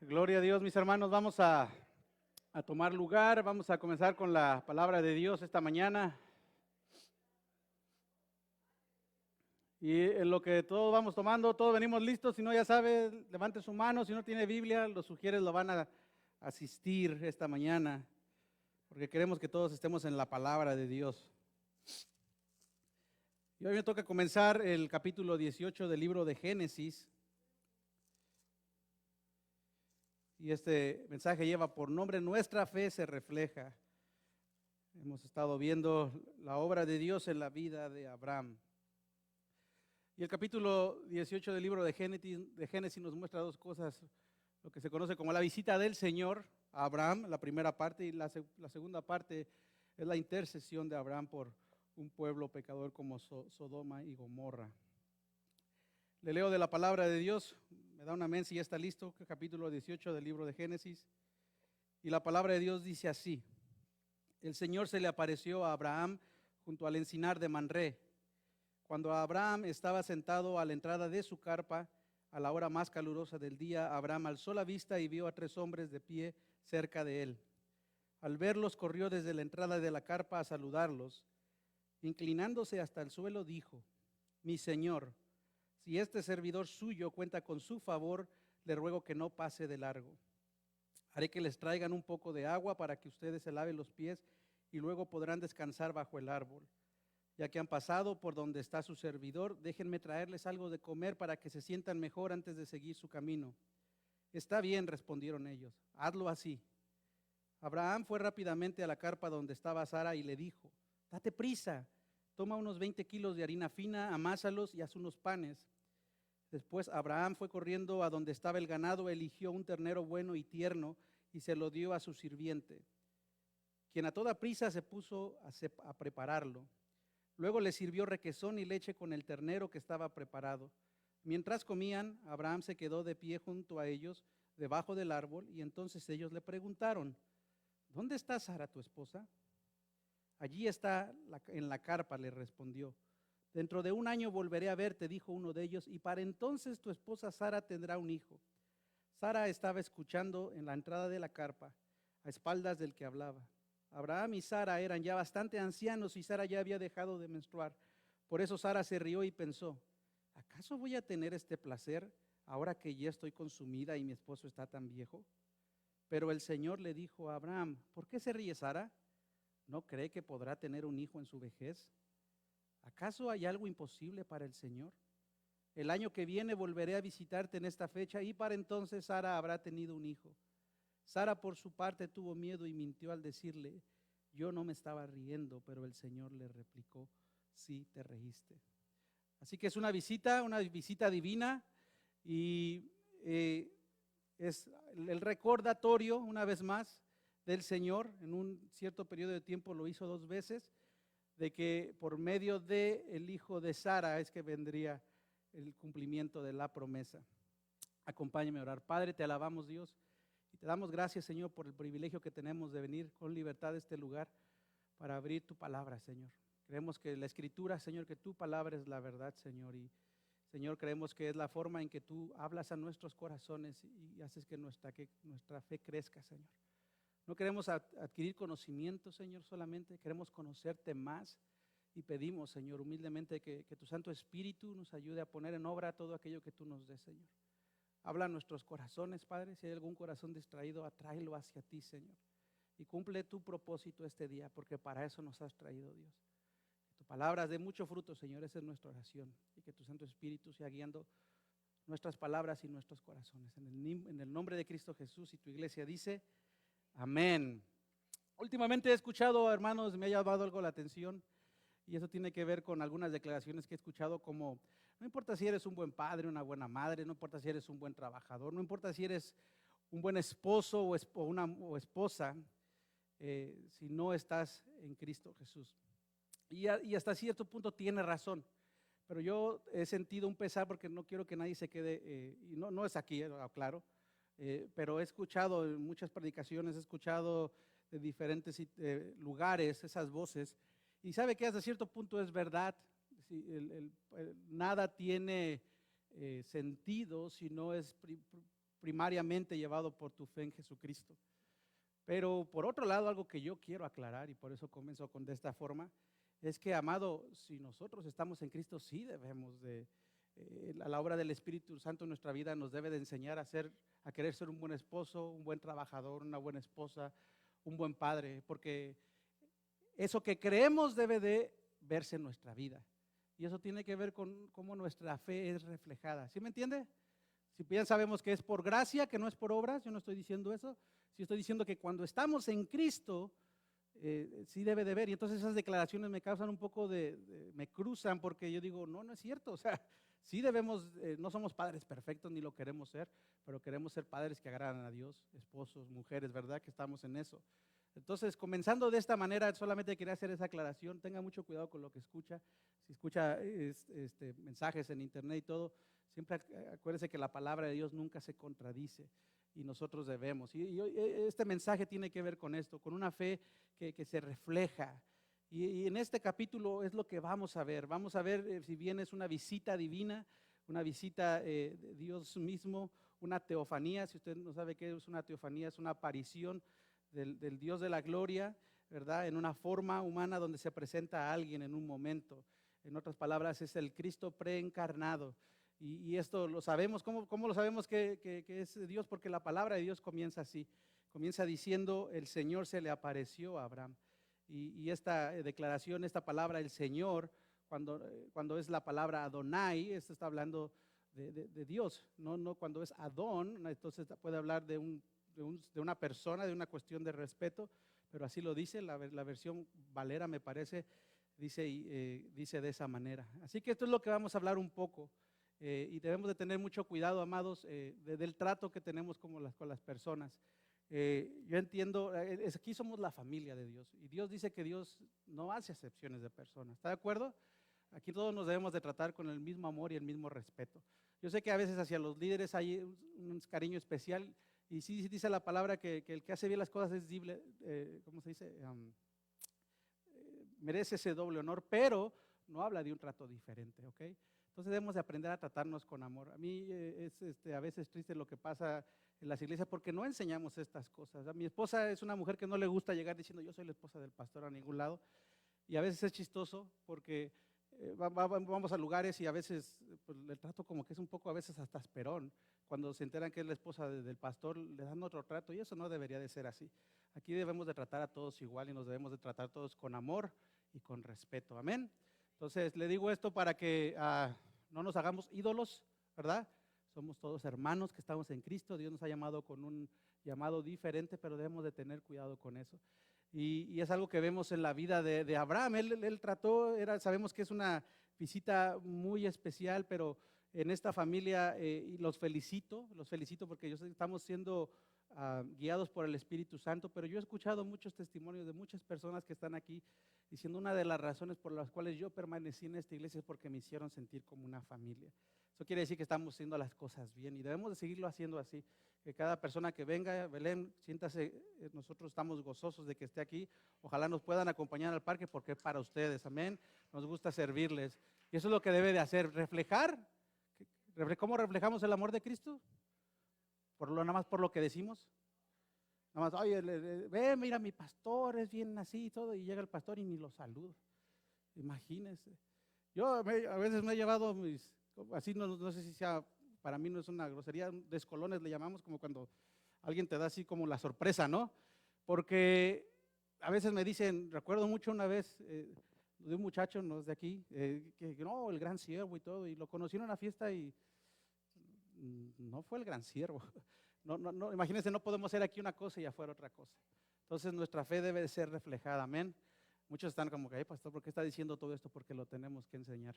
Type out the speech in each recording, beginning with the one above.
Gloria a Dios, mis hermanos. Vamos a tomar lugar. Vamos a comenzar con la palabra de Dios esta mañana. Y en lo que todos vamos tomando, todos venimos listos. Si no, ya sabe, levante su mano. Si no tiene Biblia, los sugieres lo van a asistir esta mañana, porque queremos que todos estemos en la palabra de Dios. Y hoy me toca comenzar el capítulo 18 del libro de Génesis. Y este mensaje lleva por nombre Nuestra fe se refleja. Hemos estado viendo la obra de Dios en la vida de Abraham. Y el capítulo 18 del libro de Génesis nos muestra dos cosas, lo que se conoce como la visita del Señor a Abraham, la primera parte, y la segunda parte es la intercesión de Abraham por un pueblo pecador como Sodoma y Gomorra. Le leo de la palabra de Dios, me da un amén si ya está listo, capítulo 18 del libro de Génesis. Y la palabra de Dios dice así: el Señor se le apareció a Abraham junto al encinar de Manré, cuando Abraham estaba sentado a la entrada de su carpa, a la hora más calurosa del día. Abraham alzó la vista y vio a 3 hombres de pie cerca de él. Al verlos, corrió desde la entrada de la carpa a saludarlos. Inclinándose hasta el suelo, dijo: mi Señor, si este servidor suyo cuenta con su favor, le ruego que no pase de largo. Haré que les traigan un poco de agua para que ustedes se laven los pies y luego podrán descansar bajo el árbol. Ya que han pasado por donde está su servidor, déjenme traerles algo de comer para que se sientan mejor antes de seguir su camino. Está bien, respondieron ellos, hazlo así. Abraham fue rápidamente a la carpa donde estaba Sara y le dijo: date prisa, toma unos 20 kilos de harina fina, amásalos y haz unos panes. Después Abraham fue corriendo a donde estaba el ganado, eligió un ternero bueno y tierno y se lo dio a su sirviente, quien a toda prisa se puso a prepararlo. Luego le sirvió requesón y leche con el ternero que estaba preparado. Mientras comían, Abraham se quedó de pie junto a ellos, debajo del árbol, y entonces ellos le preguntaron: ¿dónde está Sara, tu esposa? Allí está en la carpa, le respondió. Dentro de 1 año volveré a verte, dijo uno de ellos, y para entonces tu esposa Sara tendrá un hijo. Sara estaba escuchando en la entrada de la carpa, a espaldas del que hablaba. Abraham y Sara eran ya bastante ancianos y Sara ya había dejado de menstruar. Por eso Sara se rió y pensó: ¿acaso voy a tener este placer ahora que ya estoy consumida y mi esposo está tan viejo? Pero el Señor le dijo a Abraham: ¿por qué se ríe Sara? ¿No cree que podrá tener un hijo en su vejez? ¿Acaso hay algo imposible para el Señor? El año que viene volveré a visitarte en esta fecha y para entonces Sara habrá tenido un hijo. Sara por su parte tuvo miedo y mintió al decirle: yo no me estaba riendo, pero el Señor le replicó: sí te reíste. Así que es una visita divina y es el recordatorio una vez más del Señor. En un cierto periodo de tiempo lo hizo 2 veces, de que por medio del hijo de Sara es que vendría el cumplimiento de la promesa. Acompáñame a orar. Padre, te alabamos, Dios, y te damos gracias, Señor, por el privilegio que tenemos de venir con libertad a este lugar para abrir tu palabra, Señor. Creemos que la Escritura, Señor, que tu palabra es la verdad, Señor, y Señor, creemos que es la forma en que tú hablas a nuestros corazones y haces que nuestra fe crezca, Señor. No queremos adquirir conocimiento, Señor, solamente queremos conocerte más y pedimos, Señor, humildemente que tu Santo Espíritu nos ayude a poner en obra todo aquello que tú nos des, Señor. Habla a nuestros corazones, Padre. Si hay algún corazón distraído, atráelo hacia ti, Señor. Y cumple tu propósito este día, porque para eso nos has traído, Dios. Que tu palabra dé mucho fruto, Señor, esa es nuestra oración. Y que tu Santo Espíritu sea guiando nuestras palabras y nuestros corazones. En el nombre de Cristo Jesús, y tu iglesia dice: amén. Últimamente he escuchado, hermanos, me ha llamado algo la atención, y eso tiene que ver con algunas declaraciones que he escuchado, como: no importa si eres un buen padre, una buena madre, no importa si eres un buen trabajador, no importa si eres un buen esposo o esposa, si no estás en Cristo Jesús. Y hasta cierto punto tiene razón, pero yo he sentido un pesar porque no quiero que nadie se quede, y no es aquí, claro, pero he escuchado en muchas predicaciones, he escuchado de diferentes lugares esas voces, y sabe que hasta cierto punto es verdad. Nada tiene sentido si no es primariamente llevado por tu fe en Jesucristo. Pero por otro lado, algo que yo quiero aclarar, y por eso comienzo de esta forma, es que, amado, si nosotros estamos en Cristo, sí debemos de, la obra del Espíritu Santo en nuestra vida nos debe de enseñar a querer ser un buen esposo, un buen trabajador, una buena esposa, un buen padre, porque eso que creemos debe de verse en nuestra vida. Y eso tiene que ver con cómo nuestra fe es reflejada. ¿Sí me entiende? Si bien sabemos que es por gracia, que no es por obras, yo no estoy diciendo eso. Sí estoy diciendo que cuando estamos en Cristo, sí debe de ver. Y entonces esas declaraciones me causan un poco me cruzan, porque yo digo, no es cierto. O sea, sí debemos, no somos padres perfectos ni lo queremos ser, pero queremos ser padres que agradan a Dios, esposos, mujeres, ¿verdad? Que estamos en eso. Entonces, comenzando de esta manera, solamente quería hacer esa aclaración. Tenga mucho cuidado con lo que escucha. Si escucha mensajes en internet y todo, siempre acuérdese que la palabra de Dios nunca se contradice y nosotros debemos. Y este mensaje tiene que ver con esto, con una fe que se refleja. Y en este capítulo es lo que vamos a ver. Vamos a ver si bien es una visita divina, una visita de Dios mismo, una teofanía. Si usted no sabe qué es una teofanía, es una aparición del Dios de la gloria, ¿verdad? En una forma humana donde se presenta a alguien en un momento. En otras palabras, es el Cristo preencarnado. Y esto lo sabemos. ¿Cómo lo sabemos que es Dios? Porque la palabra de Dios comienza así. Comienza diciendo, el Señor se le apareció a Abraham. Y esta declaración, esta palabra, el Señor, cuando es la palabra Adonai, esto está hablando de Dios. No cuando es Adón, entonces puede hablar de una persona, de una cuestión de respeto, pero así lo dice, la versión Valera me parece, dice de esa manera. Así que esto es lo que vamos a hablar un poco. Y debemos de tener mucho cuidado, amados, del trato que tenemos con las personas. Yo entiendo, aquí somos la familia de Dios y Dios dice que Dios no hace excepciones de personas. ¿Está de acuerdo? Aquí todos nos debemos de tratar con el mismo amor y el mismo respeto. Yo sé que a veces hacia los líderes hay un cariño especial y sí dice la palabra que el que hace bien las cosas es ¿cómo se dice? Merece ese doble honor, pero no habla de un trato diferente, ¿ok? Entonces debemos de aprender a tratarnos con amor. A mí es a veces triste lo que pasa en las iglesias porque no enseñamos estas cosas. Mi esposa es una mujer que no le gusta llegar diciendo yo soy la esposa del pastor a ningún lado. Y a veces es chistoso porque vamos a lugares y a veces pues, el trato como que es un poco a veces hasta asperón. Cuando se enteran que es la esposa del pastor, le dan otro trato y eso no debería de ser así. Aquí debemos de tratar a todos igual y nos debemos de tratar todos con amor y con respeto. Amén. Entonces le digo esto para que no nos hagamos ídolos, ¿verdad? Somos todos hermanos que estamos en Cristo. Dios nos ha llamado con un llamado diferente, pero debemos de tener cuidado con eso. Y es algo que vemos en la vida de Abraham. Él trató, sabemos que es una visita muy especial, pero en esta familia, y los felicito porque estamos siendo guiados por el Espíritu Santo, pero yo he escuchado muchos testimonios de muchas personas que están aquí diciendo una de las razones por las cuales yo permanecí en esta iglesia es porque me hicieron sentir como una familia. Eso quiere decir que estamos haciendo las cosas bien y debemos de seguirlo haciendo así. Que cada persona que venga, Belén, siéntase, nosotros estamos gozosos de que esté aquí. Ojalá nos puedan acompañar al parque porque es para ustedes, amén. Nos gusta servirles. Y eso es lo que debe de hacer, reflejar. ¿Cómo reflejamos el amor de Cristo? Nada más por lo que decimos. Nada más, oye, ve, mira, mi pastor es bien así y todo, y llega el pastor y ni lo saluda. Imagínense. Yo a veces me he llevado así no sé si sea, para mí no es una grosería, descolones le llamamos, como cuando alguien te da así como la sorpresa, ¿no? Porque a veces me dicen, recuerdo mucho una vez de un muchacho, no es de aquí, que no, el gran siervo y todo, y lo conocí en una fiesta y no fue el gran siervo. No, imagínense, no podemos hacer aquí una cosa y afuera otra cosa. Entonces nuestra fe debe de ser reflejada, amén. Muchos están como que, pastor, ¿por qué está diciendo todo esto? Porque lo tenemos que enseñar.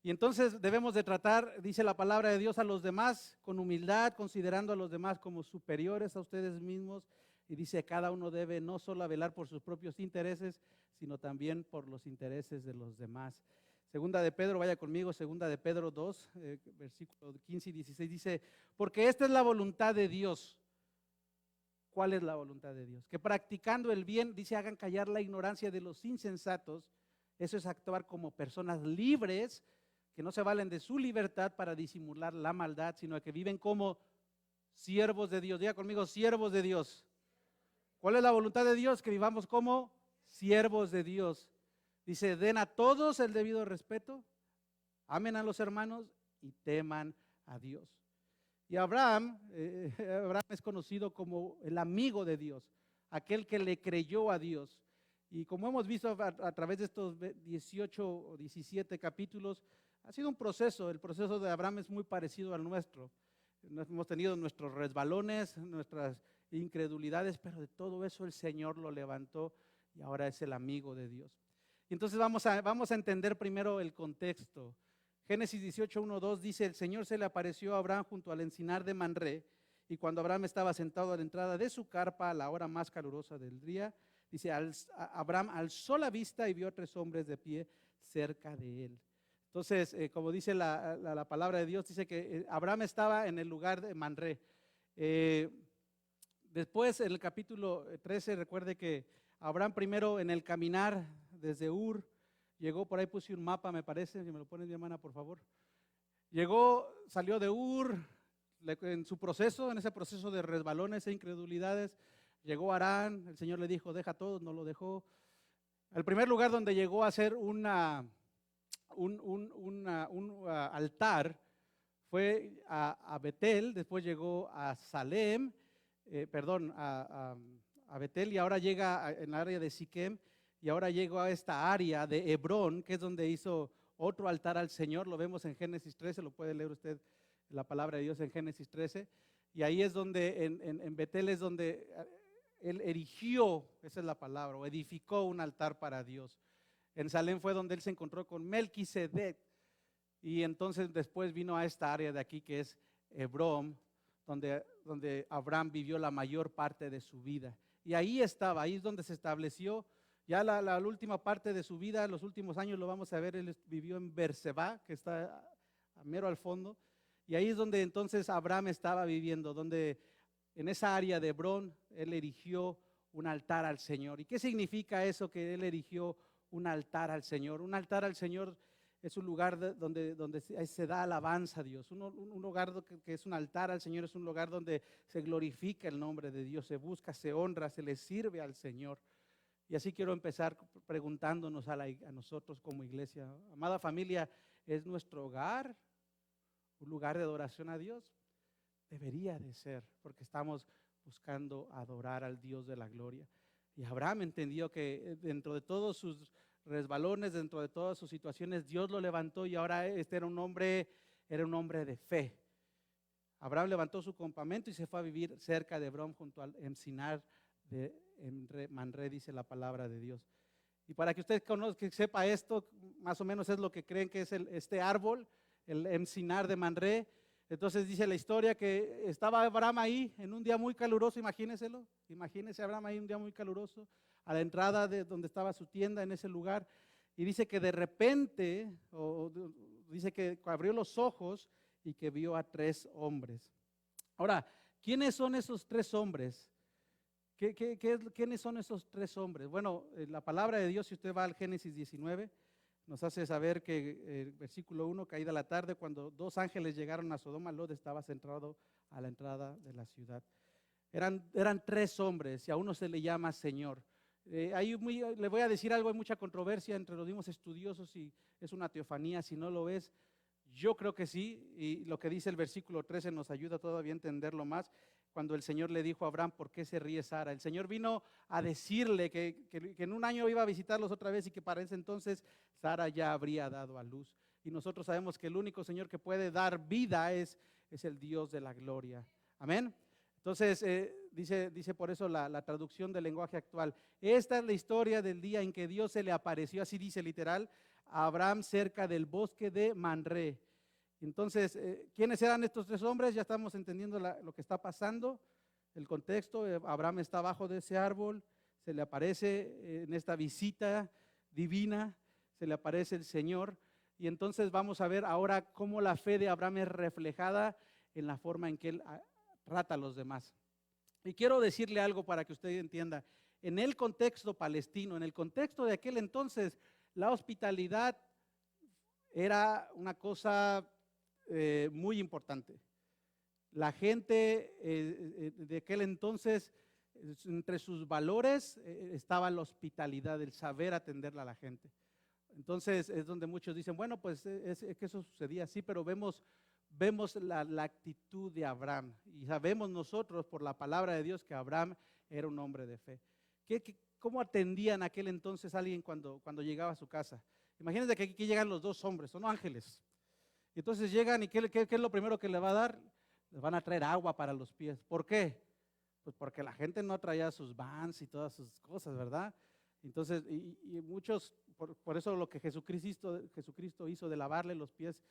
Y entonces debemos de tratar, dice la palabra de Dios, a los demás con humildad, considerando a los demás como superiores a ustedes mismos. Y dice, cada uno debe no solo velar por sus propios intereses, sino también por los intereses de los demás. Segunda de Pedro, vaya conmigo, segunda de Pedro 2, versículos 15 y 16, dice, porque esta es la voluntad de Dios. ¿Cuál es la voluntad de Dios? Que practicando el bien, dice, hagan callar la ignorancia de los insensatos. Eso es actuar como personas libres, que no se valen de su libertad para disimular la maldad, sino que viven como siervos de Dios. Diga conmigo, siervos de Dios. ¿Cuál es la voluntad de Dios? Que vivamos como siervos de Dios. Dice, den a todos el debido respeto, amen a los hermanos y teman a Dios. Y Abraham es conocido como el amigo de Dios, aquel que le creyó a Dios. Y como hemos visto a través de estos 18 o 17 capítulos, ha sido un proceso. El proceso de Abraham es muy parecido al nuestro. Hemos tenido nuestros resbalones, nuestras incredulidades, pero de todo eso el Señor lo levantó y ahora es el amigo de Dios. Y entonces vamos a entender primero el contexto. Génesis 18, 1, 2 dice, el Señor se le apareció a Abraham junto al encinar de Manré, y cuando Abraham estaba sentado a la entrada de su carpa a la hora más calurosa del día, dice, Abraham alzó la vista y vio a 3 hombres de pie cerca de él. Entonces, como dice la palabra de Dios, dice que Abraham estaba en el lugar de Manré. Después, en el capítulo 13, recuerde que Abraham primero en el caminar desde Ur, llegó, por ahí puse un mapa, me parece, si me lo pone mi hermana, por favor. Llegó, salió de Ur, en su proceso, en ese proceso de resbalones e incredulidades, llegó a Harán, el Señor le dijo, deja todo, no lo dejó. El primer lugar donde llegó a hacer un altar fue a Betel, después llegó a Salem, a Betel, y ahora llega en la área de Siquem, y ahora llegó a esta área de Hebrón, que es donde hizo otro altar al Señor. Lo vemos en Génesis 13, lo puede leer usted la palabra de Dios en Génesis 13, y ahí es donde, en Betel es donde él erigió, esa es la palabra, o edificó un altar para Dios. En Salem fue donde él se encontró con Melquisedec, y entonces después vino a esta área de aquí que es Hebrón, donde Abraham vivió la mayor parte de su vida. Y ahí estaba, ahí es donde se estableció. Ya la última parte de su vida, los últimos años lo vamos a ver, él vivió en Berseba, que está mero al fondo. Y ahí es donde entonces Abraham estaba viviendo, donde en esa área de Hebrón, él erigió un altar al Señor. ¿Y qué significa eso que él erigió un altar al Señor? Un altar al Señor es un lugar donde se da alabanza a Dios. Un lugar que es un altar al Señor, es un lugar donde se glorifica el nombre de Dios, se busca, se honra, se le sirve al Señor. Y así quiero empezar preguntándonos a nosotros como iglesia, amada familia, ¿es nuestro hogar un lugar de adoración a Dios? Debería de ser, porque estamos buscando adorar al Dios de la gloria. Y Abraham entendió que dentro de todos sus resbalones, dentro de todas sus situaciones, Dios lo levantó y ahora era un hombre de fe. Abraham levantó su campamento y se fue a vivir cerca de Hebrón, junto al encinar de Manré, dice la palabra de Dios. Y para que usted conozca, que sepa esto, más o menos es lo que creen que es este árbol, el encinar de Manré. Entonces dice la historia que estaba Abraham ahí en un día muy caluroso, imagínese Abraham ahí un día muy caluroso, a la entrada de donde estaba su tienda en ese lugar, y dice que de repente, dice que abrió los ojos y que vio a 3 hombres. Ahora, ¿quiénes son esos 3 hombres? ¿Quiénes son esos 3 hombres? Bueno, la palabra de Dios, si usted va al Génesis 19, nos hace saber que el versículo 1, caída la tarde, cuando 2 ángeles llegaron a Sodoma, Lot estaba sentado a la entrada de la ciudad. Eran 3 hombres y a uno se le llama Señor. Le voy a decir algo, hay mucha controversia entre los mismos estudiosos si es una teofanía, si no lo es. Yo creo que sí, y lo que dice el versículo 13 nos ayuda todavía a entenderlo más. Cuando el Señor le dijo a Abraham, ¿por qué se ríe Sara? El Señor vino a decirle que en un año iba a visitarlos otra vez y que para ese entonces Sara ya habría dado a luz. Y nosotros sabemos que el único Señor que puede dar vida es el Dios de la gloria. Amén. Entonces, dice por eso la traducción del lenguaje actual. Esta es la historia del día en que Dios se le apareció, así dice literal, a Abraham cerca del bosque de Manré. Entonces, ¿quiénes eran estos 3 hombres? Ya estamos entendiendo lo que está pasando, el contexto. Abraham está abajo de ese árbol, se le aparece en esta visita divina, se le aparece el Señor. Y entonces vamos a ver ahora cómo la fe de Abraham es reflejada en la forma en que él trata a los demás. Y quiero decirle algo para que usted entienda. En el contexto palestino, en el contexto de aquel entonces, la hospitalidad era una cosa muy importante. La gente de aquel entonces, entre sus valores estaba la hospitalidad, el saber atenderle a la gente. Entonces es donde muchos dicen, bueno, pues es que eso sucedía así, pero vemos la actitud de Abraham y sabemos nosotros por la palabra de Dios que Abraham era un hombre de fe. ¿Cómo atendía en aquel entonces a alguien cuando llegaba a su casa? Imagínense que aquí llegan los dos hombres, son ángeles. Y entonces llegan y ¿qué es lo primero que le va a dar? Les van a traer agua para los pies. ¿Por qué? Pues porque la gente no traía sus vans y todas sus cosas, ¿verdad? Entonces, y muchos, por eso lo que Jesucristo hizo de lavarle los pies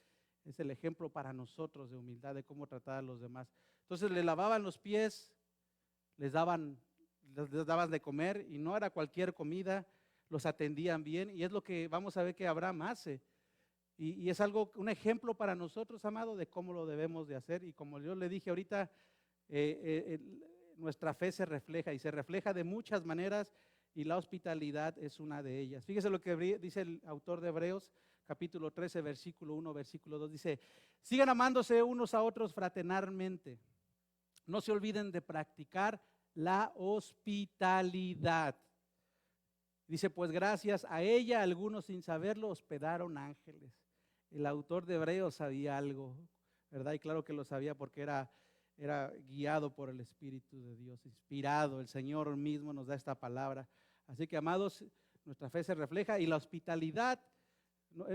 es el ejemplo para nosotros de humildad, de cómo tratar a los demás. Entonces le lavaban los pies, les daban de comer y no era cualquier comida, los atendían bien y es lo que vamos a ver que Abraham hace. Y es un ejemplo para nosotros, amado, de cómo lo debemos de hacer. Y como yo le dije ahorita, nuestra fe se refleja y se refleja de muchas maneras y la hospitalidad es una de ellas. Fíjese lo que dice el autor de Hebreos, capítulo 13, versículo 1, versículo 2. Dice, sigan amándose unos a otros fraternalmente. No se olviden de practicar la hospitalidad. Dice, pues gracias a ella algunos sin saberlo hospedaron ángeles. El autor de Hebreos sabía algo, ¿verdad? Y claro que lo sabía porque era guiado por el Espíritu de Dios, inspirado. El Señor mismo nos da esta palabra. Así que, amados, nuestra fe se refleja y la hospitalidad,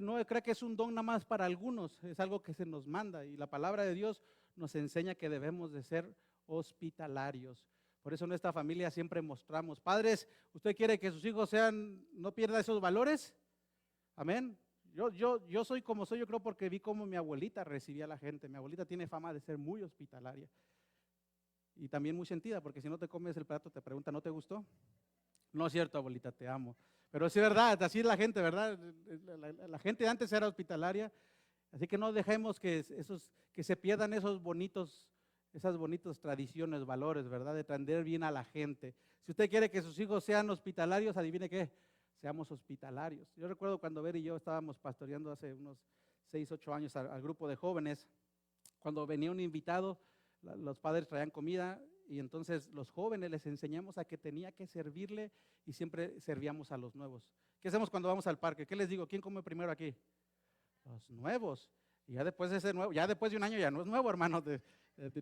no creo que es un don nada más para algunos, es algo que se nos manda y la palabra de Dios nos enseña que debemos de ser hospitalarios. Por eso en esta familia siempre mostramos, padres, ¿usted quiere que sus hijos no pierdan esos valores? Amén. Yo soy como soy, yo creo porque vi cómo mi abuelita recibía a la gente. Mi abuelita tiene fama de ser muy hospitalaria y también muy sentida, porque si no te comes el plato te pregunta, ¿no te gustó? No es cierto, abuelita, te amo. Pero sí es verdad, así es la gente, ¿verdad? La gente antes era hospitalaria, así que no dejemos que se pierdan esas bonitas tradiciones, valores, ¿verdad? De atender bien a la gente. Si usted quiere que sus hijos sean hospitalarios, adivine qué, seamos hospitalarios. Yo recuerdo cuando Ver y yo estábamos pastoreando hace unos 6, 8 años al grupo de jóvenes, cuando venía un invitado, los padres traían comida y entonces los jóvenes les enseñamos a que tenía que servirle y siempre servíamos a los nuevos. ¿Qué hacemos cuando vamos al parque? ¿Qué les digo? ¿Quién come primero aquí? Los nuevos. Y ya después de ese nuevo, ya después de un año ya no es nuevo, hermano.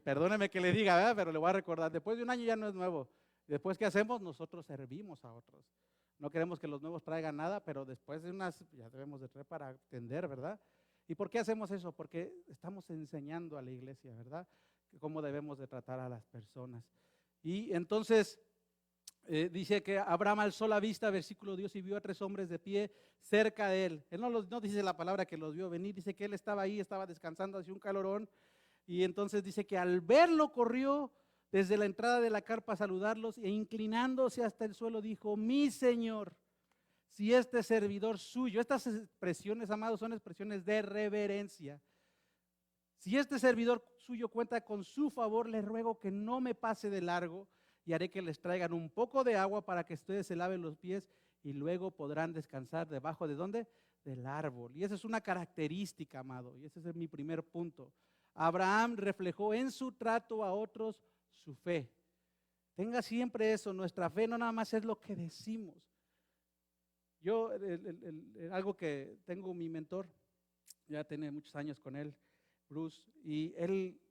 Perdóneme que le diga, ¿verdad? Pero le voy a recordar, después de un año ya no es nuevo. Después, ¿qué hacemos? Nosotros servimos a otros. No queremos que los nuevos traigan nada, pero después de ya debemos de traer para atender, ¿verdad? ¿Y por qué hacemos eso? Porque estamos enseñando a la iglesia, ¿verdad? Cómo debemos de tratar a las personas. Y entonces dice que Abraham alzó la vista, versículo 10, y vio a 3 hombres de pie cerca de él. Él no dice la palabra que los vio venir, dice que él estaba ahí, estaba descansando hacia un calorón. Y entonces dice que al verlo corrió desde la entrada de la carpa a saludarlos e inclinándose hasta el suelo dijo, mi Señor, si este servidor suyo, estas expresiones, amados, son expresiones de reverencia. Si este servidor suyo cuenta con su favor, le ruego que no me pase de largo y haré que les traigan un poco de agua para que ustedes se laven los pies y luego podrán descansar debajo de ¿dónde? Del árbol. Y esa es una característica, amado, y ese es mi primer punto. Abraham reflejó en su trato a otros su fe. Tenga siempre eso, nuestra fe no nada más es lo que decimos. Yo, algo que tengo mi mentor, ya tiene muchos años con él, Bruce, y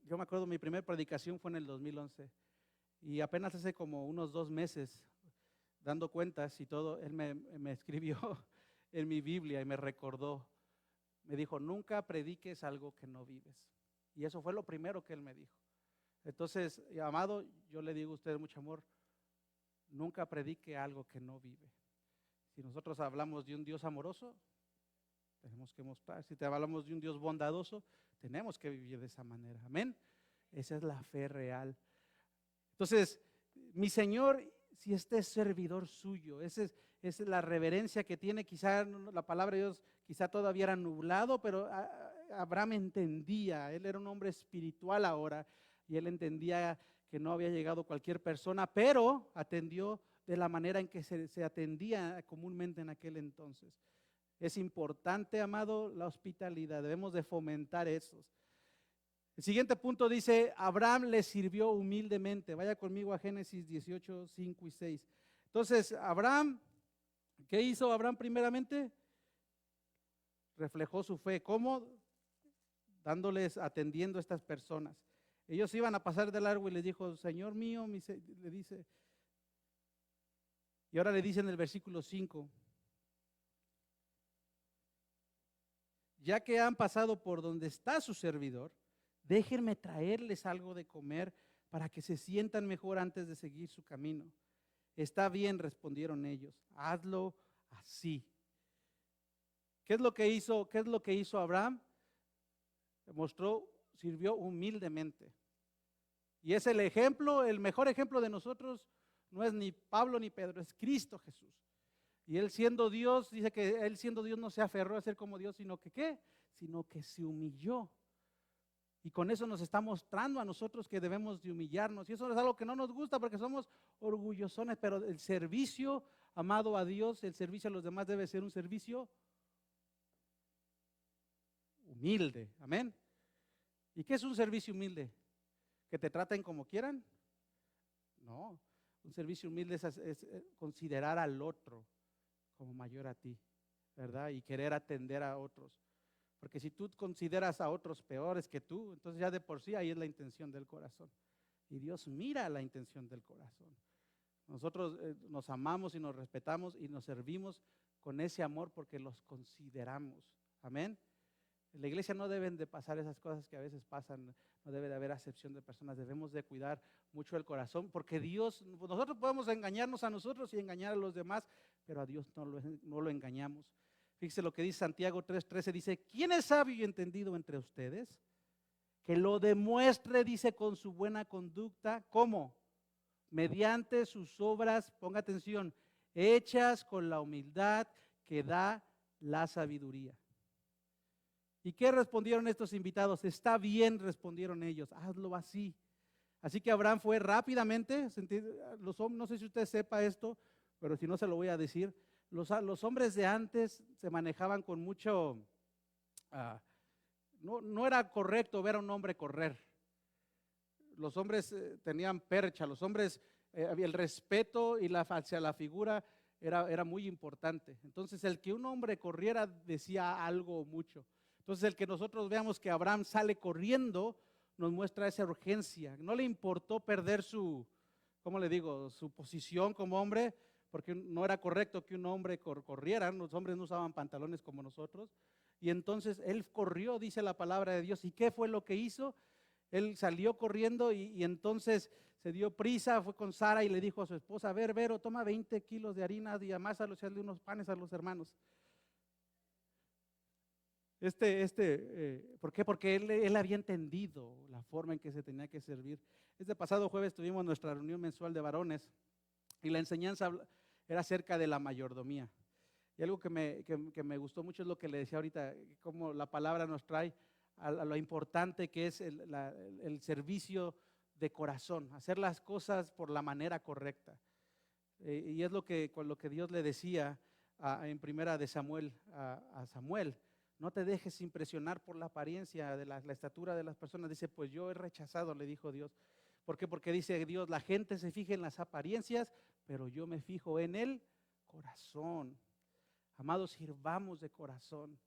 yo me acuerdo mi primera predicación fue en el 2011 y apenas hace como unos 2 meses, dando cuentas y todo, él me escribió en mi Biblia y me recordó, me dijo, nunca prediques algo que no vives. Y eso fue lo primero que él me dijo. Entonces, amado, yo le digo a usted mucho amor, nunca predique algo que no vive. Si nosotros hablamos de un Dios amoroso, tenemos que mostrar. Si te hablamos de un Dios bondadoso, tenemos que vivir de esa manera. Amén. Esa es la fe real. Entonces, mi Señor, si este es servidor suyo, esa es la reverencia que tiene. Quizá la palabra de Dios quizá todavía era nublado, pero Abraham entendía. Él era un hombre espiritual ahora y él entendía que no había llegado cualquier persona, pero atendió de la manera en que se atendía comúnmente en aquel entonces. Es importante, amado, la hospitalidad. Debemos de fomentar eso. El siguiente punto dice, Abraham le sirvió humildemente. Vaya conmigo a Génesis 18, 5 y 6. Entonces, Abraham, ¿qué hizo Abraham primeramente? Reflejó su fe. ¿Cómo? Atendiendo a estas personas. Ellos iban a pasar de largo y les dijo, Señor mío, le dice, y ahora le dice en el versículo 5, ya que han pasado por donde está su servidor, déjenme traerles algo de comer para que se sientan mejor antes de seguir su camino. Está bien, respondieron ellos, hazlo así. ¿Qué es lo que hizo? ¿Qué es lo que hizo Abraham? Sirvió humildemente. Y es el ejemplo, el mejor ejemplo de nosotros no es ni Pablo ni Pedro, es Cristo Jesús. Y él siendo Dios, dice que él siendo Dios no se aferró a ser como Dios, sino que ¿qué? Sino que se humilló. Y con eso nos está mostrando a nosotros que debemos de humillarnos. Y eso es algo que no nos gusta porque somos orgullosones, pero el servicio, amado a Dios, el servicio a los demás debe ser un servicio humilde. Amén. ¿Y qué es un servicio humilde? ¿Que te traten como quieran? No, un servicio humilde es considerar al otro como mayor a ti, ¿verdad? Y querer atender a otros. Porque si tú consideras a otros peores que tú, entonces ya de por sí ahí es la intención del corazón. Y Dios mira la intención del corazón. Nosotros nos amamos y nos respetamos y nos servimos con ese amor porque los consideramos. Amén. En la iglesia no deben de pasar esas cosas que a veces pasan, no debe de haber acepción de personas, debemos de cuidar mucho el corazón, porque Dios, nosotros podemos engañarnos a nosotros y engañar a los demás, pero a Dios no lo engañamos. Fíjese lo que dice Santiago 3:13, dice, ¿quién es sabio y entendido entre ustedes? Que lo demuestre, dice, con su buena conducta, ¿cómo? Mediante sus obras, ponga atención, hechas con la humildad que da la sabiduría. ¿Y qué respondieron estos invitados? Está bien, respondieron ellos, hazlo así. Así que Abraham fue rápidamente, no sé si usted sepa esto, pero si no se lo voy a decir, los hombres de antes se manejaban con mucho, no era correcto ver a un hombre correr. Los hombres tenían percha, los hombres, el respeto y hacia la figura era muy importante. Entonces el que un hombre corriera decía algo mucho. Entonces el que nosotros veamos que Abraham sale corriendo nos muestra esa urgencia. No le importó perder su posición como hombre, porque no era correcto que un hombre corriera. Los hombres no usaban pantalones como nosotros. Y entonces él corrió, dice la palabra de Dios. ¿Y qué fue lo que hizo? Él salió corriendo y entonces se dio prisa, fue con Sara y le dijo a su esposa, a ver, Vero, toma 20 kilos de harina y amásalo, echarle unos panes a los hermanos. ¿Por qué? Porque él había entendido la forma en que se tenía que servir. Este pasado jueves tuvimos nuestra reunión mensual de varones y la enseñanza era acerca de la mayordomía. Y algo que me gustó mucho es lo que le decía ahorita, cómo la palabra nos trae a lo importante que es el servicio de corazón, hacer las cosas por la manera correcta. Y es con lo que Dios le decía en primera de Samuel a Samuel. No te dejes impresionar por la apariencia de la estatura de las personas. Dice, pues yo he rechazado, le dijo Dios. ¿Por qué? Porque dice Dios, la gente se fija en las apariencias, pero yo me fijo en el corazón. Amados, sirvamos de corazón.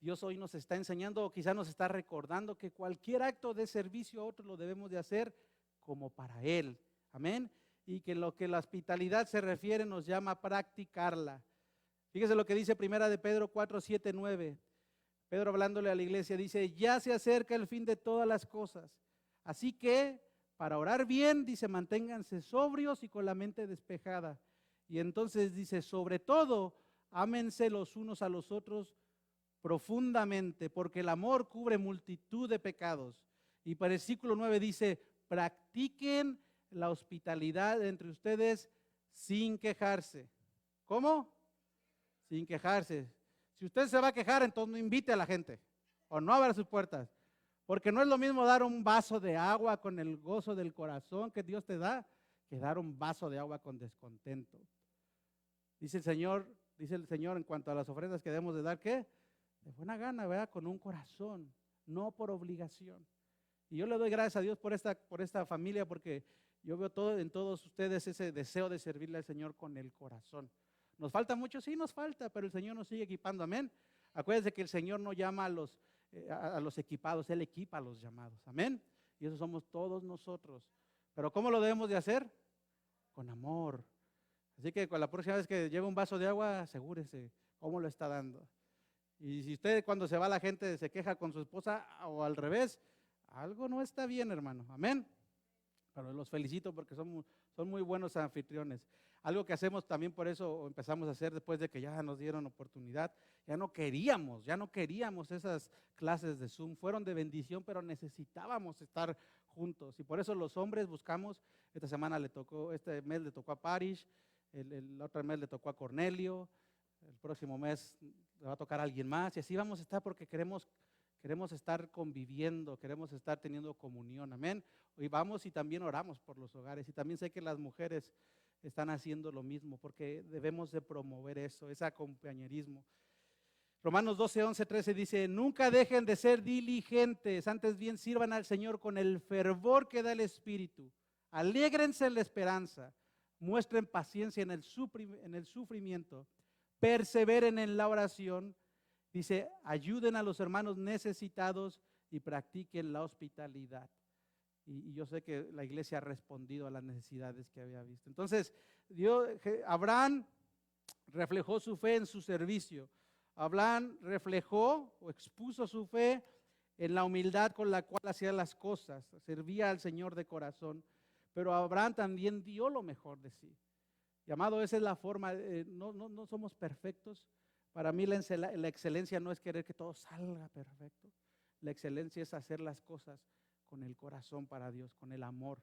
Dios hoy nos está enseñando, o quizás nos está recordando que cualquier acto de servicio a otro lo debemos de hacer como para Él. Amén. Y que lo que la hospitalidad se refiere nos llama a practicarla. Fíjese lo que dice primera de Pedro 4, 7, 9. Pedro hablándole a la iglesia dice, ya se acerca el fin de todas las cosas. Así que para orar bien, dice, manténganse sobrios y con la mente despejada. Y entonces dice, sobre todo, ámense los unos a los otros profundamente, porque el amor cubre multitud de pecados. Y para el versículo 9 dice, practiquen la hospitalidad entre ustedes sin quejarse. ¿Cómo? Sin quejarse. Si usted se va a quejar, entonces no invite a la gente o no abra sus puertas, porque no es lo mismo dar un vaso de agua con el gozo del corazón que Dios te da, que dar un vaso de agua con descontento. Dice el Señor en cuanto a las ofrendas que debemos de dar, ¿qué? De buena gana, ¿verdad? Con un corazón, no por obligación. Y yo le doy gracias a Dios por esta familia, porque yo veo en todos ustedes ese deseo de servirle al Señor con el corazón. ¿Nos falta mucho? Sí, nos falta, pero el Señor nos sigue equipando, amén. Acuérdense que el Señor no llama a los equipados, Él equipa a los llamados, amén. Y eso somos todos nosotros. Pero ¿cómo lo debemos de hacer? Con amor. Así que con la próxima vez que lleve un vaso de agua, asegúrese cómo lo está dando. Y si usted cuando se va la gente se queja con su esposa o al revés, algo no está bien, hermano, amén. Pero los felicito porque son muy buenos anfitriones. Algo que hacemos también, por eso empezamos a hacer después de que ya nos dieron oportunidad. Ya no queríamos esas clases de Zoom. Fueron de bendición, pero necesitábamos estar juntos. Y por eso los hombres buscamos, este mes le tocó a Parish, el otro mes le tocó a Cornelio, el próximo mes le va a tocar a alguien más. Y así vamos a estar porque queremos estar conviviendo, queremos estar teniendo comunión, amén. Hoy vamos y también oramos por los hogares, y también sé que las mujeres están haciendo lo mismo, porque debemos de promover eso, ese compañerismo. Romanos 12, 11, 13 dice: nunca dejen de ser diligentes, antes bien sirvan al Señor con el fervor que da el Espíritu, alégrense en la esperanza, muestren paciencia en el sufrimiento, perseveren en la oración. Dice: ayuden a los hermanos necesitados y practiquen la hospitalidad. Y yo sé que la iglesia ha respondido a las necesidades que había visto. Entonces, Abraham reflejó su fe en su servicio. Abraham reflejó o expuso su fe en la humildad con la cual hacía las cosas. Servía al Señor de corazón. Pero Abraham también dio lo mejor de sí. Y amado, esa es la forma. No somos perfectos. Para mí la excelencia no es querer que todo salga perfecto. La excelencia es hacer las cosas con el corazón para Dios, con el amor.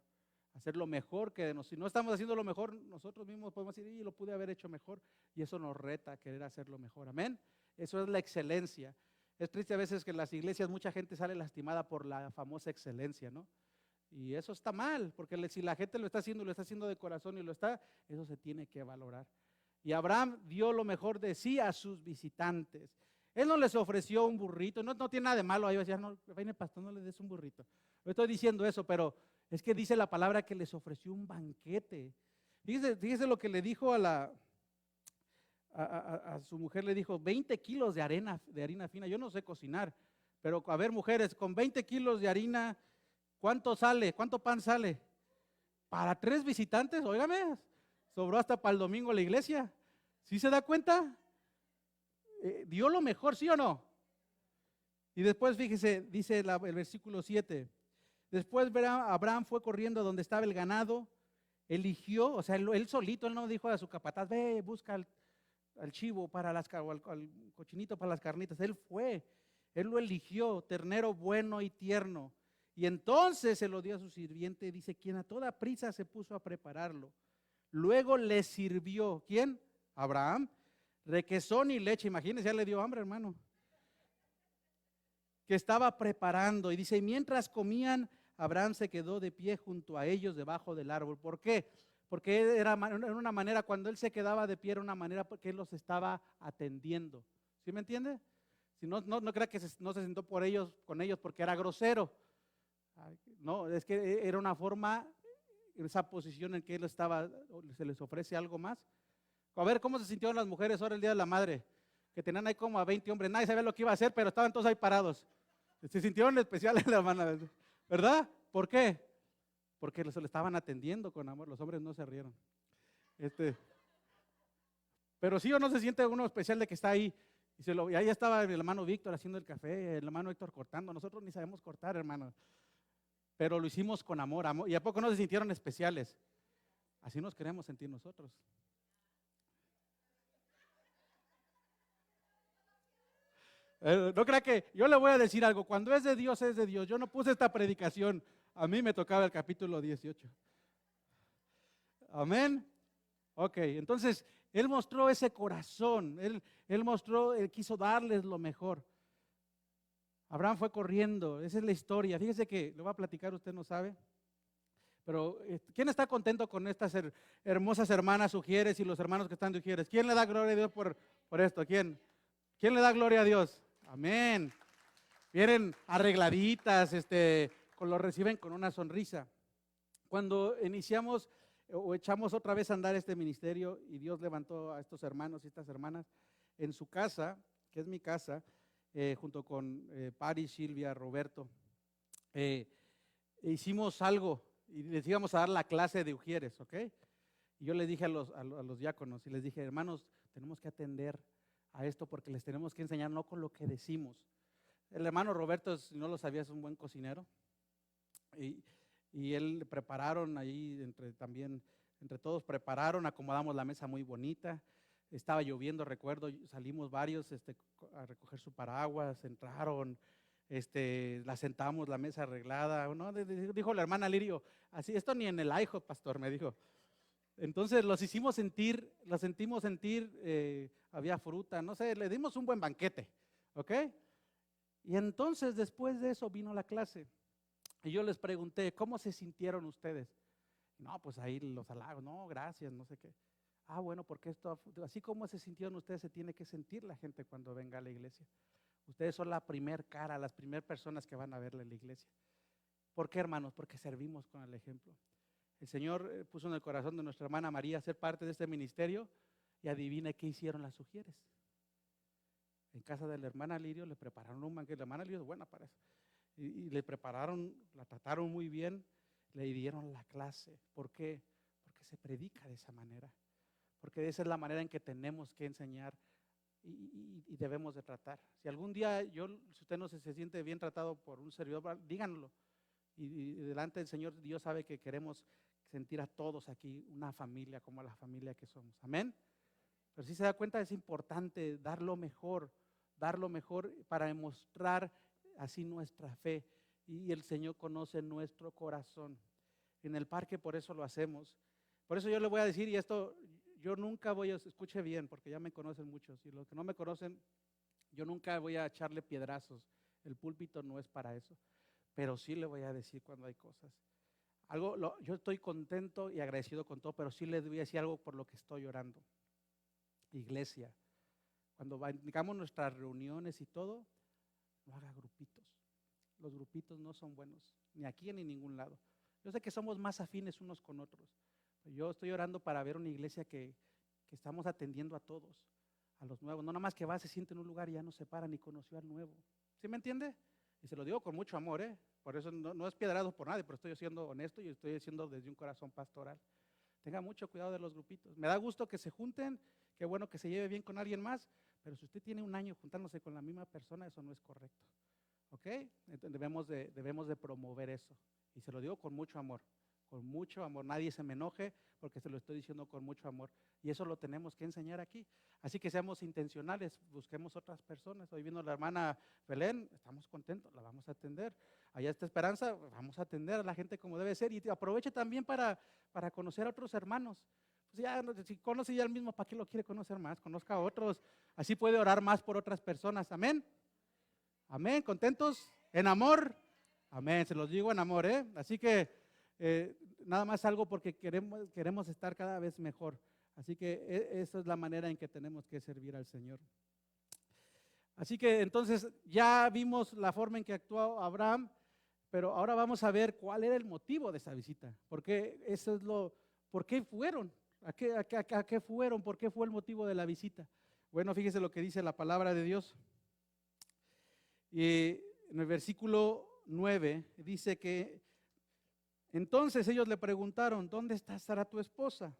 Hacer lo mejor que si no estamos haciendo lo mejor, nosotros mismos podemos decir: y lo pude haber hecho mejor. Y eso nos reta a querer hacerlo mejor. Amén. Eso es la excelencia. Es triste a veces que en las iglesias mucha gente sale lastimada por la famosa excelencia, ¿no? Y eso está mal, porque si la gente lo está haciendo de corazón y eso se tiene que valorar. Y Abraham dio lo mejor de sí a sus visitantes. Él no les ofreció un burrito, no tiene nada de malo. Ahí decía: no, viene pastor, no le des un burrito. No estoy diciendo eso, pero es que dice la palabra que les ofreció un banquete. Fíjese lo que le dijo a su mujer, le dijo: 20 kilos de harina fina. Yo no sé cocinar, pero a ver, mujeres, con 20 kilos de harina, ¿cuánto sale? ¿Cuánto pan sale? Para 3 visitantes, óigame, sobró hasta para el domingo la iglesia. ¿Sí se da cuenta? Dio lo mejor, ¿sí o no? Y después, fíjese, dice el versículo 7. Después Abraham fue corriendo a donde estaba el ganado, eligió, o sea, él solito, él no dijo a su capataz: ve, busca al chivo o al cochinito para las carnitas. Él lo eligió, ternero bueno y tierno. Y entonces se lo dio a su sirviente, dice, quien a toda prisa se puso a prepararlo. Luego le sirvió, ¿quién? Abraham, requesón y leche. Imagínense, ya le dio hambre, hermano. Que estaba preparando. Y dice: mientras comían, Abraham se quedó de pie junto a ellos debajo del árbol. ¿Por qué? Porque era una manera, cuando él se quedaba de pie, era una manera porque él los estaba atendiendo. ¿Sí me entiende? Si no crea que no se sentó con ellos porque era grosero. No, es que era una forma, esa posición en que él estaba, se les ofrece algo más. A ver, ¿cómo se sintieron las mujeres ahora el Día de la Madre? Que tenían ahí como a 20 hombres, nadie sabía lo que iba a hacer, pero estaban todos ahí parados. Se sintieron especiales la hermana, ¿verdad? ¿Por qué? Porque se le estaban atendiendo con amor, los hombres no se rieron. Pero sí o no se siente uno especial de que está ahí. Y ahí estaba el hermano Víctor haciendo el café, el hermano Héctor cortando. Nosotros ni sabemos cortar, hermano. Pero lo hicimos con amor. ¿Y a poco no se sintieron especiales? Así nos queremos sentir nosotros. No crea que yo le voy a decir algo. Cuando es de Dios, es de Dios. Yo no puse esta predicación. A mí me tocaba el capítulo 18. Amén. Ok, entonces Él mostró ese corazón. Él quiso darles lo mejor. Abraham fue corriendo. Esa es la historia. Fíjese que le voy a platicar, usted no sabe. Pero ¿quién está contento con estas hermosas hermanas Ujieres y los hermanos que están de Ujieres? ¿Quién le da gloria a Dios por esto? ¿Quién le da gloria a Dios? Amén. Vienen arregladitas, lo reciben con una sonrisa. Cuando iniciamos o echamos otra vez a andar este ministerio y Dios levantó a estos hermanos y estas hermanas en su casa, que es mi casa, junto con Pari, Silvia, Roberto, hicimos algo y les íbamos a dar la clase de Ujieres, ¿ok? Y yo les dije a los diáconos y les dije, hermanos, tenemos que atender a esto porque les tenemos que enseñar no con lo que decimos. El hermano Roberto, si no lo sabía, es un buen cocinero y él prepararon ahí entre todos prepararon, acomodamos la mesa muy bonita. Estaba lloviendo, recuerdo, salimos varios a recoger su paraguas, entraron, la sentamos, la mesa arreglada, ¿no? Dijo la hermana Lirio, así, esto ni en el IHOP, pastor, me dijo. Entonces los sentimos sentir, había fruta, no sé, le dimos un buen banquete, ¿ok? Y entonces después de eso vino la clase y yo les pregunté, ¿cómo se sintieron ustedes? No, pues ahí los halagos, no, gracias, no sé qué. Ah, bueno, porque así como se sintieron ustedes, se tiene que sentir la gente cuando venga a la iglesia. Ustedes son la primer cara, las primeras personas que van a verle en la iglesia. ¿Por qué, hermanos? Porque servimos con el ejemplo. El Señor puso en el corazón de nuestra hermana María ser parte de este ministerio y adivine qué hicieron las Ujieres. En casa de la hermana Lirio le prepararon un banquete. La hermana Lirio es buena para eso. Y le prepararon, la trataron muy bien, le dieron la clase. ¿Por qué? Porque se predica de esa manera. Porque esa es la manera en que tenemos que enseñar y debemos de tratar. Si algún día si usted no se siente bien tratado por un servidor, díganlo. Y delante del Señor, Dios sabe que queremos sentir a todos aquí una familia como la familia que somos. Amén. Pero si se da cuenta, es importante dar lo mejor para demostrar así nuestra fe. Y el Señor conoce nuestro corazón. En el parque por eso lo hacemos. Por eso yo le voy a decir, y esto yo nunca escuche bien, porque ya me conocen muchos, y los que no me conocen, yo nunca voy a echarle piedrazos. El púlpito no es para eso. Pero sí le voy a decir cuando hay cosas. Yo estoy contento y agradecido con todo, pero sí les voy a decir algo por lo que estoy orando. Iglesia, cuando digamos nuestras reuniones y todo, no haga grupitos. Los grupitos no son buenos, ni aquí ni en ningún lado. Yo sé que somos más afines unos con otros. Yo estoy orando para ver una iglesia que estamos atendiendo a todos, a los nuevos. No nada más que se siente en un lugar y ya no se para ni conoció al nuevo. ¿Sí me entiende? Y se lo digo con mucho amor, ¿eh? Por eso no es piedrado por nadie, pero estoy siendo honesto y estoy diciendo desde un corazón pastoral. Tenga mucho cuidado de los grupitos. Me da gusto que se junten, qué bueno que se lleve bien con alguien más, pero si usted tiene un año juntándose con la misma persona, eso no es correcto. ¿Ok? Entonces debemos de promover eso. Y se lo digo con mucho amor. Con mucho amor, nadie se me enoje porque se lo estoy diciendo con mucho amor. Y eso lo tenemos que enseñar aquí. Así que seamos intencionales, busquemos otras personas. Hoy vino la hermana Belén, estamos contentos, la vamos a atender. Allá está Esperanza, vamos a atender a la gente como debe ser. Y aproveche también para conocer a otros hermanos. Pues ya, si conoce ya el mismo, ¿para qué lo quiere conocer más? Conozca a otros, así puede orar más por otras personas. Amén. Amén, ¿contentos? ¿En amor? Amén, se los digo en amor, ¿eh? Así que nada más algo porque queremos estar cada vez mejor. Así que esa es la manera en que tenemos que servir al Señor. Así que entonces ya vimos la forma en que actuó Abraham, pero ahora vamos a ver cuál era el motivo de esa visita. ¿Por qué fueron? ¿A qué fueron? ¿Por qué fue el motivo de la visita? Bueno, fíjese lo que dice la palabra de Dios. Y en el versículo 9 dice que entonces ellos le preguntaron, ¿dónde está Sara tu esposa?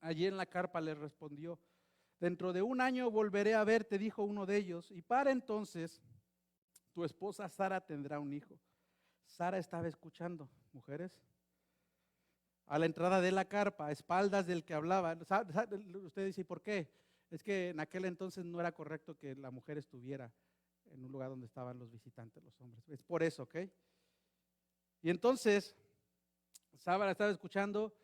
Allí en la carpa le respondió, dentro de un año volveré a verte, dijo uno de ellos, y para entonces tu esposa Sara tendrá un hijo. Sara estaba escuchando, mujeres, a la entrada de la carpa, a espaldas del que hablaba. Usted dice, ¿por qué? Es que en aquel entonces no era correcto que la mujer estuviera en un lugar donde estaban los visitantes, los hombres. Es por eso, ¿ok? Y entonces Sara estaba escuchando,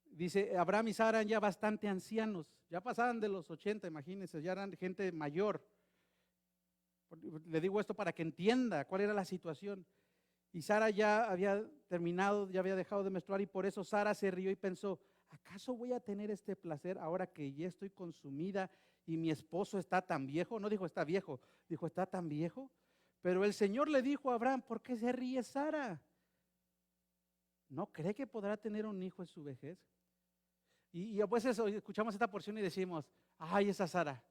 dice, Abraham y Sara eran ya bastante ancianos, ya pasaban de los 80, imagínense, ya eran gente mayor. Le digo esto para que entienda cuál era la situación. Y Sara ya había terminado, ya había dejado de menstruar y por eso Sara se rió y pensó, ¿acaso voy a tener este placer ahora que ya estoy consumida y mi esposo está tan viejo? No dijo está viejo, dijo está tan viejo. Pero el Señor le dijo a Abraham, ¿por qué se ríe Sara? ¿No cree que podrá tener un hijo en su vejez? Y a veces escuchamos esta porción y decimos, ay, esa Sara,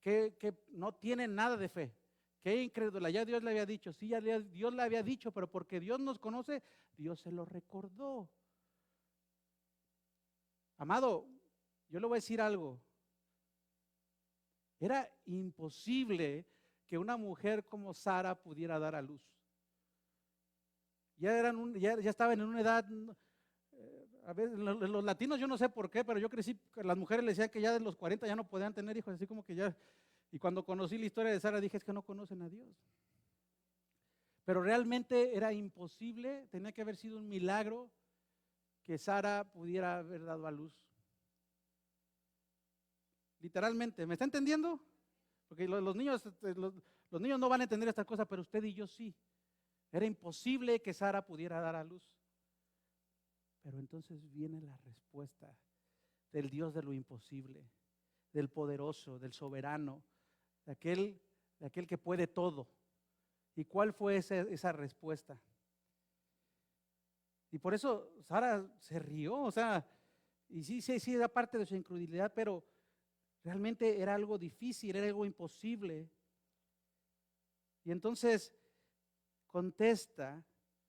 que no tiene nada de fe. Qué incrédula, ya Dios le había dicho, sí, Dios le había dicho, pero porque Dios nos conoce, Dios se lo recordó. Amado, yo le voy a decir algo. Era imposible que una mujer como Sara pudiera dar a luz. Ya estaban en una edad, a veces los latinos yo no sé por qué, pero yo crecí, las mujeres le decían que ya de los 40 ya no podían tener hijos, así como que ya, y cuando conocí la historia de Sara dije, es que no conocen a Dios. Pero realmente era imposible, tenía que haber sido un milagro que Sara pudiera haber dado a luz. Literalmente, ¿me está entendiendo? Porque los niños no van a entender esta cosa, pero usted y yo sí. Era imposible que Sara pudiera dar a luz. Pero entonces viene la respuesta del Dios de lo imposible, del poderoso, del soberano, de aquel que puede todo. ¿Y cuál fue esa respuesta? Y por eso Sara se rió, o sea, y sí, era parte de su incredulidad, pero realmente era algo difícil, era algo imposible. Y entonces contesta,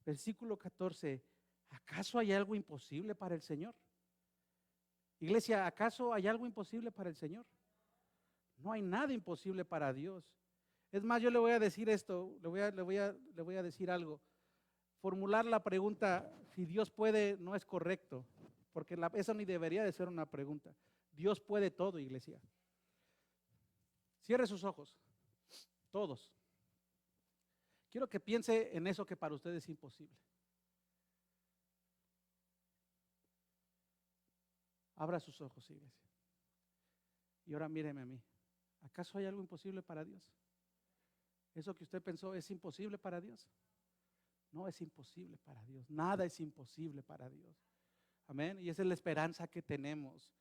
versículo 14, ¿acaso hay algo imposible para el Señor? Iglesia, ¿acaso hay algo imposible para el Señor? No hay nada imposible para Dios. Es más, yo le voy a decir esto, le voy a decir algo. Formular la pregunta, si Dios puede, no es correcto, porque eso ni debería de ser una pregunta. Dios puede todo, iglesia. Cierre sus ojos, todos. Quiero que piense en eso que para usted es imposible. Abra sus ojos, iglesia. Y ahora míreme a mí. ¿Acaso hay algo imposible para Dios? ¿Eso que usted pensó es imposible para Dios? No es imposible para Dios. Nada es imposible para Dios. Amén. Y esa es la esperanza que tenemos.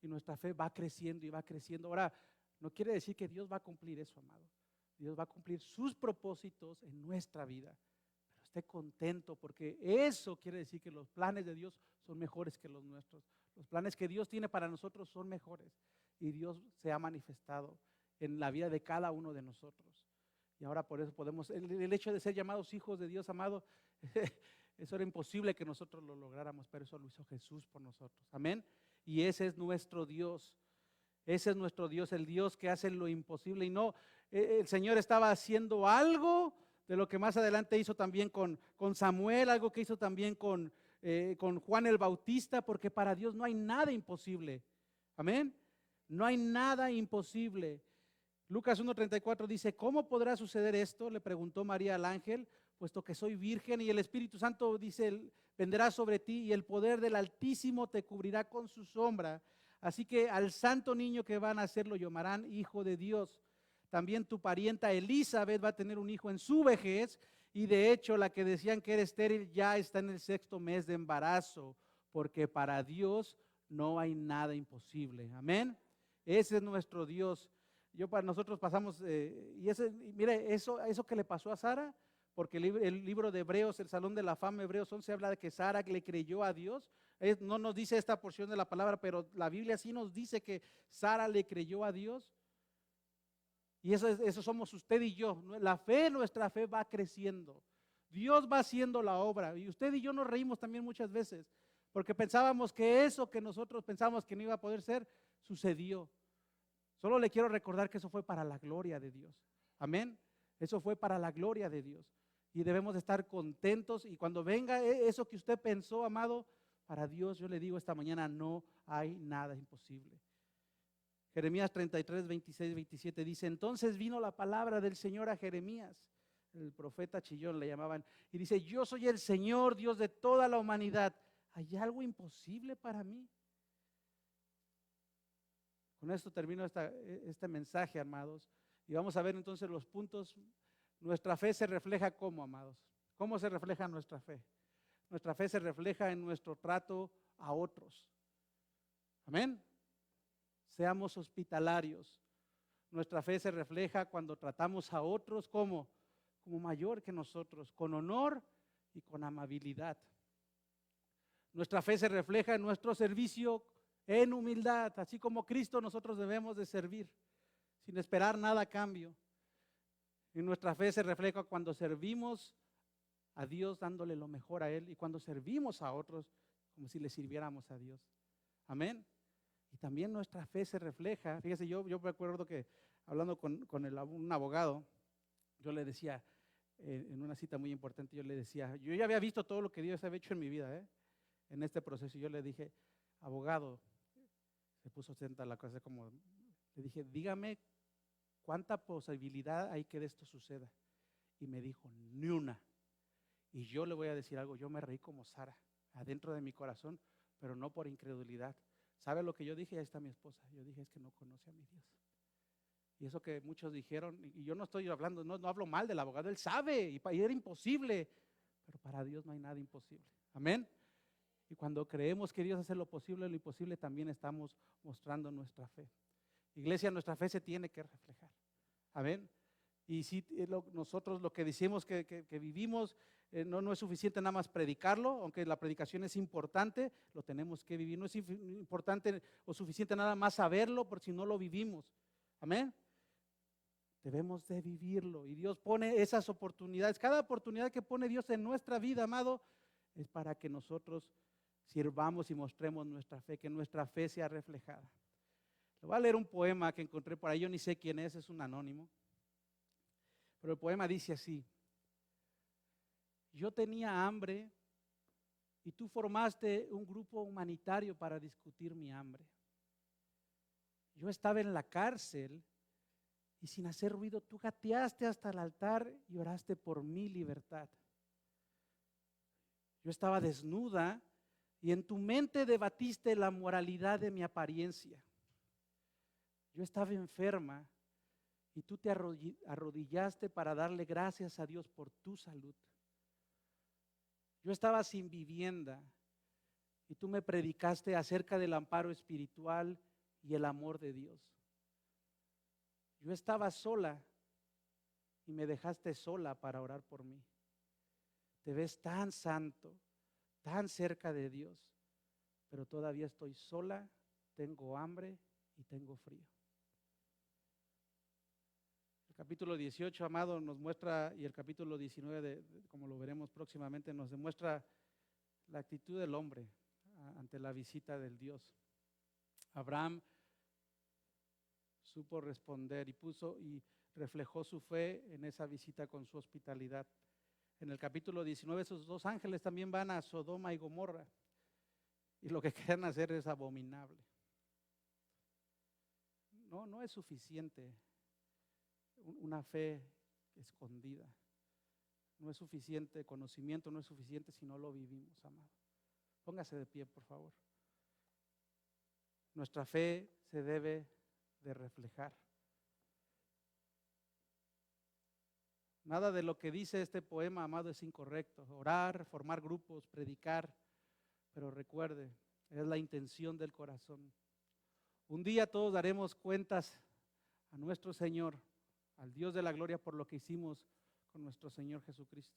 Y nuestra fe va creciendo y va creciendo. Ahora, no quiere decir que Dios va a cumplir eso, amado. Dios va a cumplir sus propósitos en nuestra vida. Pero esté contento porque eso quiere decir que los planes de Dios son mejores que los nuestros. Los planes que Dios tiene para nosotros son mejores. Y Dios se ha manifestado en la vida de cada uno de nosotros. Y ahora por eso podemos, el hecho de ser llamados hijos de Dios, amado, eso era imposible que nosotros lo lográramos, pero eso lo hizo Jesús por nosotros. Amén. Y ese es nuestro Dios. Ese es nuestro Dios, el Dios que hace lo imposible. Y no, el Señor estaba haciendo algo de lo que más adelante hizo también con Samuel, algo que hizo también con Juan el Bautista, porque para Dios no hay nada imposible. Amén. No hay nada imposible. Lucas 1:34 dice, ¿cómo podrá suceder esto? Le preguntó María al ángel, puesto que soy virgen y el Espíritu Santo dice, vendrá sobre ti y el poder del Altísimo te cubrirá con su sombra. Así que al santo niño que van a nacer lo llamarán Hijo de Dios. También tu parienta Elizabeth va a tener un hijo en su vejez y de hecho la que decían que era estéril ya está en el 6º mes de embarazo, porque para Dios no hay nada imposible. Amén. Ese es nuestro Dios. Para nosotros pasamos, mire, eso que le pasó a Sara, porque el libro de Hebreos, el Salón de la Fama, Hebreos 11, habla de que Sara le creyó a Dios. No nos dice esta porción de la palabra, pero la Biblia sí nos dice que Sara le creyó a Dios. Y eso somos usted y yo. Nuestra fe va creciendo. Dios va haciendo la obra. Y usted y yo nos reímos también muchas veces, porque pensábamos que eso que nosotros pensábamos que no iba a poder ser, sucedió. Solo le quiero recordar que eso fue para la gloria de Dios. Amén. Eso fue para la gloria de Dios. Y debemos de estar contentos. Y cuando venga eso que usted pensó, amado, para Dios, yo le digo esta mañana, no hay nada imposible. Jeremías 33, 26, 27 dice, entonces vino la palabra del Señor a Jeremías, el profeta chillón le llamaban, y dice, yo soy el Señor, Dios de toda la humanidad. ¿Hay algo imposible para mí? Con esto termino este mensaje, amados, y vamos a ver entonces los puntos. Nuestra fe se refleja ¿cómo, amados? ¿Cómo se refleja nuestra fe? Nuestra fe se refleja en nuestro trato a otros. Amén. Seamos hospitalarios. Nuestra fe se refleja cuando tratamos a otros como como mayor que nosotros, con honor y con amabilidad. Nuestra fe se refleja en nuestro servicio en humildad, así como Cristo nosotros debemos de servir, sin esperar nada a cambio. Y nuestra fe se refleja cuando servimos a Dios dándole lo mejor a Él y cuando servimos a otros como si le sirviéramos a Dios. Amén. Y también nuestra fe se refleja. Fíjese, yo me acuerdo que hablando con un abogado, yo le decía, en una cita muy importante, yo le decía, yo ya había visto todo lo que Dios había hecho en mi vida, en este proceso. Y yo le dije, abogado, se puso atenta la cosa como, le dije, dígame cuánta posibilidad hay que de esto suceda. Y me dijo, ni una. Y yo le voy a decir algo, yo me reí como Sara, adentro de mi corazón, pero no por incredulidad. ¿Sabe lo que yo dije? Ahí está mi esposa. Yo dije, es que no conoce a mi Dios. Y eso que muchos dijeron, y yo no estoy hablando, no hablo mal del abogado, él sabe, y era imposible, pero para Dios no hay nada imposible. Amén. Y cuando creemos que Dios hace lo posible, lo imposible, también estamos mostrando nuestra fe. Iglesia, nuestra fe se tiene que reflejar. Amén. Y si nosotros lo que decimos que vivimos, no es suficiente nada más predicarlo, aunque la predicación es importante, lo tenemos que vivir. No es importante o suficiente nada más saberlo, por si no lo vivimos. Amén. Debemos de vivirlo y Dios pone esas oportunidades. Cada oportunidad que pone Dios en nuestra vida, amado, es para que nosotros sirvamos y mostremos nuestra fe, que nuestra fe sea reflejada. Le voy a leer un poema que encontré por ahí, yo ni sé quién es un anónimo. Pero el poema dice así: yo tenía hambre y tú formaste un grupo humanitario para discutir mi hambre. Yo estaba en la cárcel y sin hacer ruido tú gateaste hasta el altar y oraste por mi libertad. Yo estaba desnuda y en tu mente debatiste la moralidad de mi apariencia. Yo estaba enferma y tú te arrodillaste para darle gracias a Dios por tu salud. Yo estaba sin vivienda y tú me predicaste acerca del amparo espiritual y el amor de Dios. Yo estaba sola y me dejaste sola para orar por mí. Te ves tan santo, tan cerca de Dios, pero todavía estoy sola, tengo hambre y tengo frío. El capítulo 18, amado, nos muestra, y el capítulo 19, como lo veremos próximamente, nos demuestra la actitud del hombre ante la visita del Dios. Abraham supo responder y reflejó su fe en esa visita con su hospitalidad. En el capítulo 19, esos dos ángeles también van a Sodoma y Gomorra, y lo que quieren hacer es abominable. No es suficiente una fe escondida. No es suficiente conocimiento, no es suficiente si no lo vivimos, amado. Póngase de pie, por favor. Nuestra fe se debe de reflejar. Nada de lo que dice este poema, amado, es incorrecto. Orar, formar grupos, predicar, pero recuerde, es la intención del corazón. Un día todos daremos cuentas a nuestro Señor, al Dios de la gloria, por lo que hicimos con nuestro Señor Jesucristo.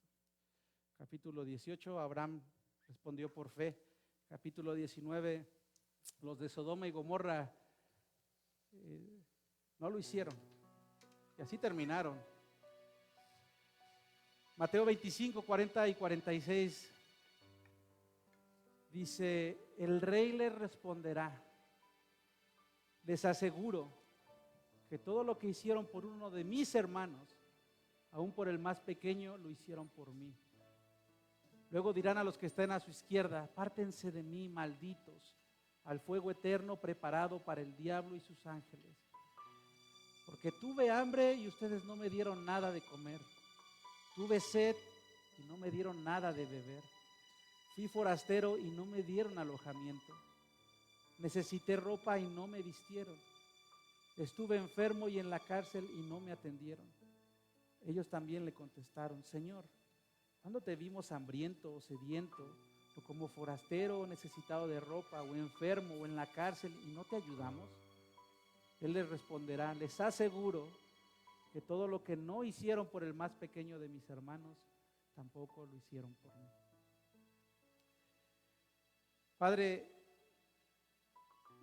Capítulo 18, Abraham respondió por fe. Capítulo 19, los de Sodoma y Gomorra no lo hicieron. Y así terminaron. Mateo 25, 40 y 46 dice: el rey les responderá, les aseguro que todo lo que hicieron por uno de mis hermanos, aún por el más pequeño, lo hicieron por mí. Luego dirán a los que estén a su izquierda: apártense de mí, malditos, al fuego eterno preparado para el diablo y sus ángeles. Porque tuve hambre y ustedes no me dieron nada de comer. Tuve sed y no me dieron nada de beber. Fui forastero y no me dieron alojamiento. Necesité ropa y no me vistieron. Estuve enfermo y en la cárcel y no me atendieron. Ellos también le contestaron: Señor, ¿cuándo te vimos hambriento o sediento, o como forastero o necesitado de ropa, o enfermo o en la cárcel y no te ayudamos? Él les responderá: les aseguro que todo lo que no hicieron por el más pequeño de mis hermanos, tampoco lo hicieron por mí. Padre,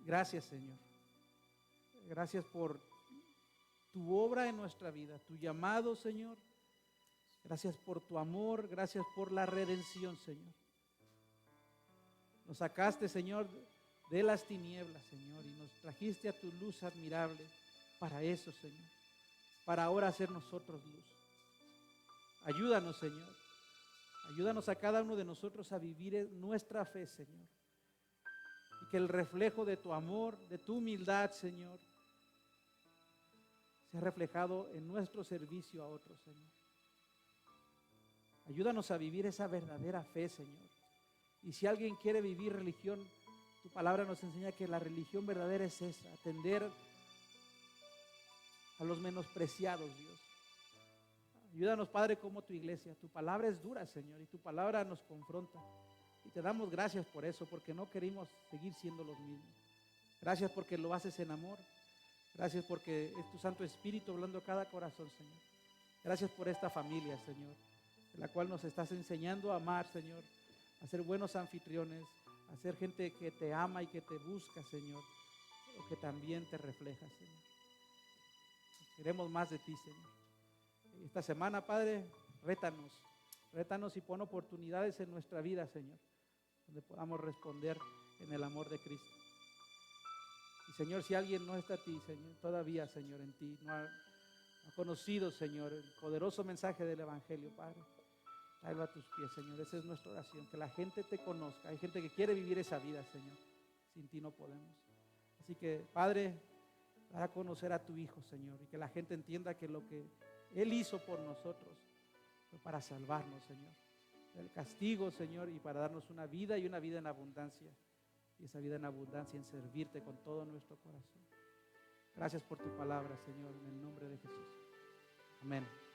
gracias, Señor. Gracias por tu obra en nuestra vida, tu llamado, Señor. Gracias por tu amor, gracias por la redención, Señor. Nos sacaste, Señor, de las tinieblas, Señor, y nos trajiste a tu luz admirable para eso, Señor, para ahora ser nosotros luz. Ayúdanos, Señor. Ayúdanos a cada uno de nosotros a vivir nuestra fe, Señor. Y que el reflejo de tu amor, de tu humildad, Señor, sea reflejado en nuestro servicio a otros, Señor. Ayúdanos a vivir esa verdadera fe, Señor. Y si alguien quiere vivir religión, tu palabra nos enseña que la religión verdadera es esa, atender a los menospreciados, Dios. Ayúdanos, Padre, como tu iglesia. Tu palabra es dura, Señor, y tu palabra nos confronta. Y te damos gracias por eso, porque no queremos seguir siendo los mismos. Gracias porque lo haces en amor. Gracias porque es tu Santo Espíritu hablando a cada corazón, Señor. Gracias por esta familia, Señor, en la cual nos estás enseñando a amar, Señor, a ser buenos anfitriones, a ser gente que te ama y que te busca, Señor, pero que también te refleja, Señor. Queremos más de ti, Señor. Esta semana, Padre, rétanos y pon oportunidades en nuestra vida, Señor, donde podamos responder en el amor de Cristo. Y Señor, si alguien no está a ti, Señor, todavía, Señor, en ti, no ha conocido, Señor, el poderoso mensaje del Evangelio, Padre, tráelo a tus pies, Señor. Esa es nuestra oración, que la gente te conozca. Hay gente que quiere vivir esa vida, Señor. Sin ti no podemos. Así que, Padre, da a conocer a tu Hijo, Señor, y que la gente entienda que lo que Él hizo por nosotros fue para salvarnos, Señor, del castigo, Señor, y para darnos una vida y una vida en abundancia. Y esa vida en abundancia en servirte con todo nuestro corazón. Gracias por tu palabra, Señor, en el nombre de Jesús. Amén.